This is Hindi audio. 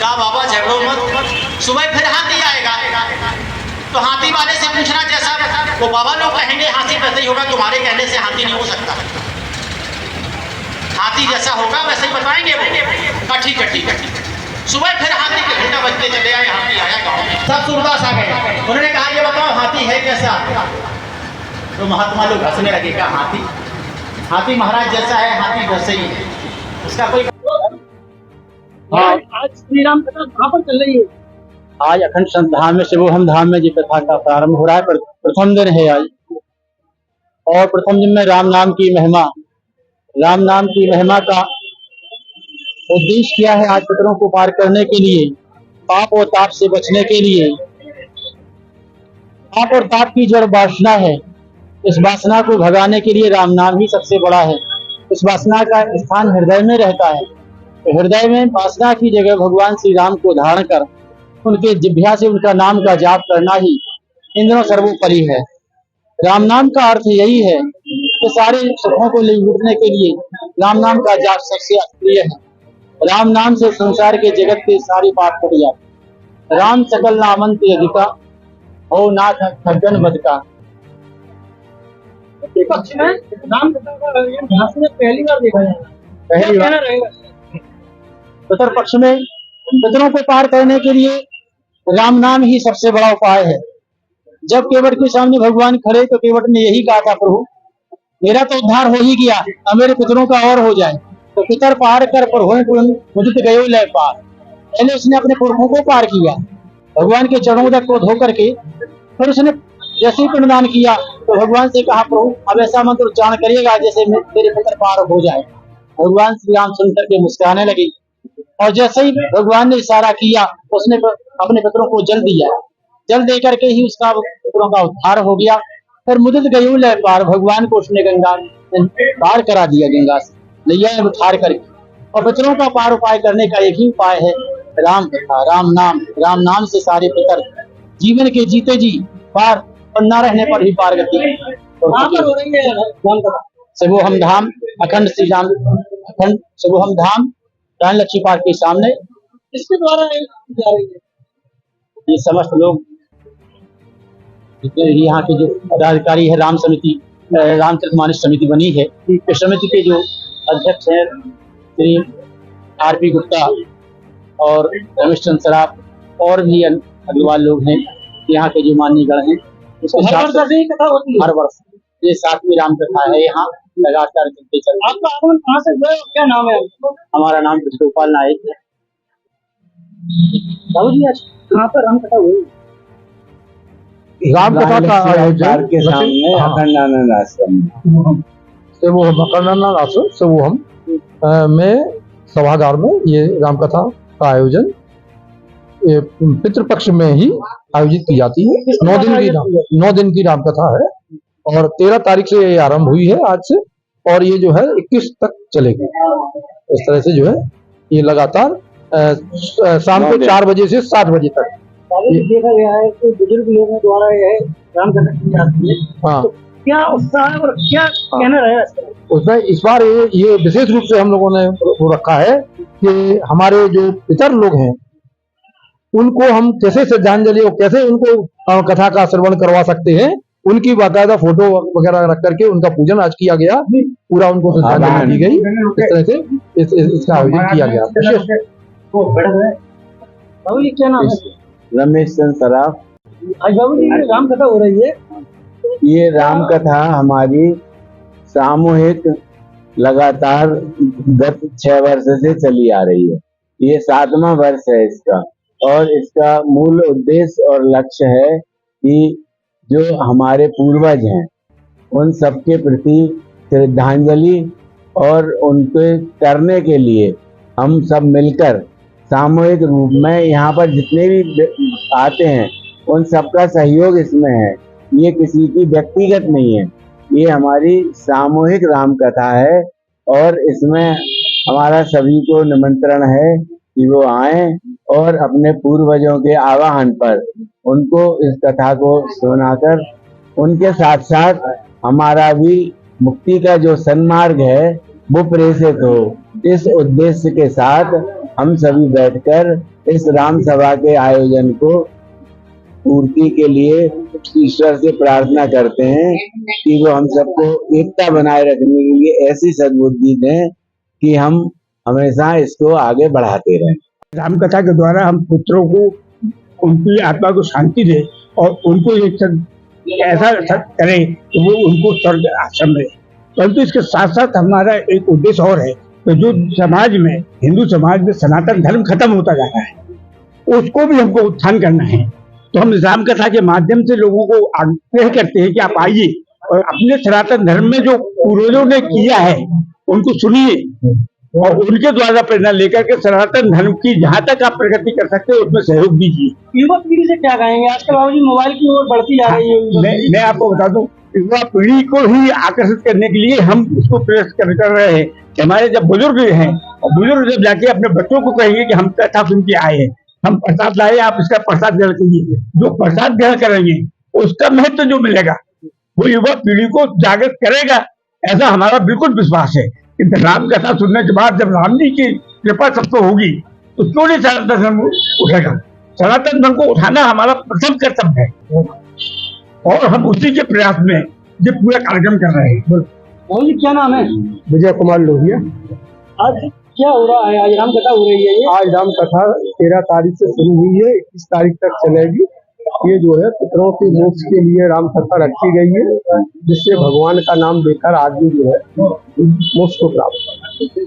कहा बाबा झगड़ो मत, सुबह फिर हाथी आएगा। तो हाथी वाले से पूछना जैसा वो बाबा लोग कहेंगे हाथी वैसे ही होगा, तुम्हारे कहने से हाथी नहीं हो सकता, हाथी जैसा होगा वैसे ही बताएंगे वो। कहा ठीक है ठीक है ठीक है। सुबह फिर हाथी के घंटा बजते चले आए, हाथी आया गाँव में, सब सूरदास आ गए। उन्होंने कहा ये बताओ हाथी है कैसा? तो महात्मा लोग हंसने लगे, कहा हाथी महाराज जैसा है, हाथी वैसे ही है, उसका कोई। आज श्री राम कथा कहाँ पर चल रही है? आज अखंड संत धाम में शिवोहम धाम में जी कथा का प्रारंभ हो रहा है। प्रथम दिन है आज, और प्रथम दिन में राम नाम की महिमा, राम नाम की महिमा का उद्देश्य क्या है? आज पितरों को पार करने के लिए, पाप और ताप से बचने के लिए। पाप और ताप की जो वासना है, इस वासना को भगाने के लिए राम नाम ही सबसे बड़ा है। इस वासना का स्थान हृदय में रहता है, तो हृदय में वासना की जगह भगवान श्री राम को धारण कर उनके जिह्वा से उनका नाम का जाप करना ही इंद्रों सर्वोपरि है। राम नाम का अर्थ यही है कि सारे सुखों को लूटने के लिए राम नाम का जाप सबसे प्रिय है। राम नाम से संसार के जगत के सारे पाप कट जाते। राम सकल नामन ते अधिका हो नाथ खड्गन बदका। पक्ष में राम कथा का झांसी में पहली बार देखा जाएगा, पहली बार रहेगा पितर पक्ष में पितरों को पार करने के लिए राम नाम ही सबसे बड़ा उपाय है। जब केवट के सामने भगवान खड़े तो केवट ने यही कहा था, प्रभु मेरा तो उद्धार हो ही गया, अब मेरे पितरों का और हो जाए। तो पितर पार कर मुदित गयो लय पार। पहले उसने अपने पुरखों को पार किया, भगवान के चरणों तक को धो करके, फिर उसने जैसे ही पिंडदान किया तो भगवान से कहा, प्रभु अब ऐसा मंत्र उच्चारण करिएगा जैसे मेरे पितर पार हो जाए। भगवान श्री राम सुनकर के मुस्कुराने लगे, और जैसे ही भगवान ने इशारा किया उसने अपने पितरों को जल दिया। जल दे करके ही उसका पितरों का उद्धार हो गया। फिर मुदित गयो लय पार, भगवान को उसने गंगा पार करा दिया, गंगा से नैया उठार करके। और पितरों का पार उपाय करने का एक ही उपाय है, राम कथा, राम नाम। राम नाम से सारे पितर जीवन के जीते जी पार, और न रहने पर ही पार गति शिवोहम धाम, अखंड श्री राम, अखंड शिवोहम धाम रानी लक्ष्मी पार्क के सामने। इसके द्वारा जा रही है ये समस्त लोग यहाँ के जो पदाधिकारी है, राम समिति, रामचरितमानस समिति बनी है, इस समिति के जो अध्यक्ष हैं श्री आरपी गुप्ता और रमेश चंद्र सराफ, और भी अग्रवाल लोग हैं, यहाँ के जो माननीय गण हैं। हर वर्ष ये 7वीं राम कथा है, यहाँ लगातार चलते चलते। आपका आगमन कहाँ से हुआ, क्या नाम है? हमारा नाम गोपाल नायक है। कहाँ पर राम कथा हुई? राम कथा का आयोजन के सामने अखंडानंद आश्रम से वो अखंडानंद आश्रम से वो हम में सभागार में ये राम कथा का आयोजन पितृपक्ष में ही आयोजित की जाती है। 9 दिन की राम कथा है, और 13 तारीख से ये आरंभ हुई है आज से, और ये जो है 21 तक चलेगी। इस तरह से जो है ये लगातार शाम को 4 बजे से 7 बजे तक देखा गया है कि बुजुर्ग लोगों द्वारा यह राम कथा की जाती है। हाँ, तो क्या उत्साह और क्या कहना रहेगा उसमें इस बार ये विशेष रूप से हम लोगों ने वो रखा है कि हमारे जो पितर लोग हैं उनको हम कैसे श्रद्धांजलि और कैसे उनको कथा का श्रवण करवा सकते हैं, उनकी बाकायदा फोटो वगैरह रख करके उनका पूजन आज किया गया, पूरा उनको श्रद्धांजलि दी गई। इस तरह से इसका आयोजन किया गया। बाबू जी क्या नाम है? रमेश चंद्र सराफ। आज बाबू जी राम कथा हो रही है, ये राम कथा हमारी सामूहिक लगातार गत 6 वर्ष से चली आ रही है। ये 7वां वर्ष है इसका, और इसका मूल उद्देश्य और लक्ष्य है कि जो हमारे पूर्वज हैं उन सबके प्रति श्रद्धांजलि और उनके करने के लिए हम सब मिलकर सामूहिक रूप में यहाँ पर जितने भी आते हैं उन सबका सहयोग इसमें है। ये किसी की व्यक्तिगत नहीं है, ये हमारी सामूहिक राम कथा है, और इसमें हमारा सभी को निमंत्रण है कि वो आए और अपने पूर्वजों के आवाहन पर उनको इस कथा को सुनाकर उनके साथ साथ हमारा भी मुक्ति का जो सन्मार्ग है वो प्रेषित हो। इस उद्देश्य के साथ हम सभी बैठकर इस राम सभा के आयोजन को पूर्ति के लिए ईश्वर से प्रार्थना करते हैं कि वो हम सबको एकता बनाए रखने के लिए ऐसी सद्बुद्धि दें कि हम हमेशा इसको आगे बढ़ाते रहें। राम कथा के द्वारा हम पुत्रों को उनकी आत्मा को शांति दे और उनको ऐसा करें कि वो उनको स्वर्ग आश्रम में। परंतु इसके साथ साथ हमारा एक उद्देश्य और है कि जो समाज में, हिंदू समाज में सनातन धर्म खत्म होता जा रहा है, उसको भी हमको उत्थान करना है। तो हम राम कथा के माध्यम से लोगों को आग्रह करते हैं कि आप आइए और अपने सनातन धर्म में जो पूर्वजों ने किया है उनको सुनिए और उनके द्वारा प्रेरणा लेकर के सनातन धर्म की जहाँ तक आप प्रगति कर सकते हो उसमें सहयोग दीजिए। युवा पीढ़ी से क्या कहेंगे? आजकल बाबूजी मोबाइल की ओर बढ़ती जा रही है। मैं आपको बता दूं, युवा पीढ़ी को ही आकर्षित करने के लिए हम उसको प्रेरित कर रहे हैं कि हमारे जब बुजुर्ग हैं और बुजुर्ग जब जाके अपने बच्चों को कहेंगे कि हम कथा सुन के आए हैं, हम प्रसाद लाए, आप इसका प्रसाद ग्रहण कीजिए, जो प्रसाद ग्रहण करेंगे उसका महत्व जो मिलेगा वो युवा पीढ़ी को जागृत करेगा, ऐसा हमारा बिल्कुल विश्वास है। कि राम कथा सुनने के बाद जब राम जी की कृपा सबको होगी तो क्यों नहीं सनातन धर्म उठेगा। सनातन धर्म को उठाना हमारा प्रथम कर्तव्य है और हम उसी के प्रयास में ये पूरा कार्यक्रम कर रहे हैं। बाबूजी क्या नाम है? विजय कुमार लोहिया। आज क्या हो रहा है? आज राम कथा हो रही है। ये आज राम कथा 13 तारीख से शुरू हुई है, 21 तारीख तक चलेगी। ये जो है पितरों के मोक्ष के लिए राम कथा रखी गई है, जिससे भगवान का नाम लेकर आदमी जो है मोक्ष को प्राप्त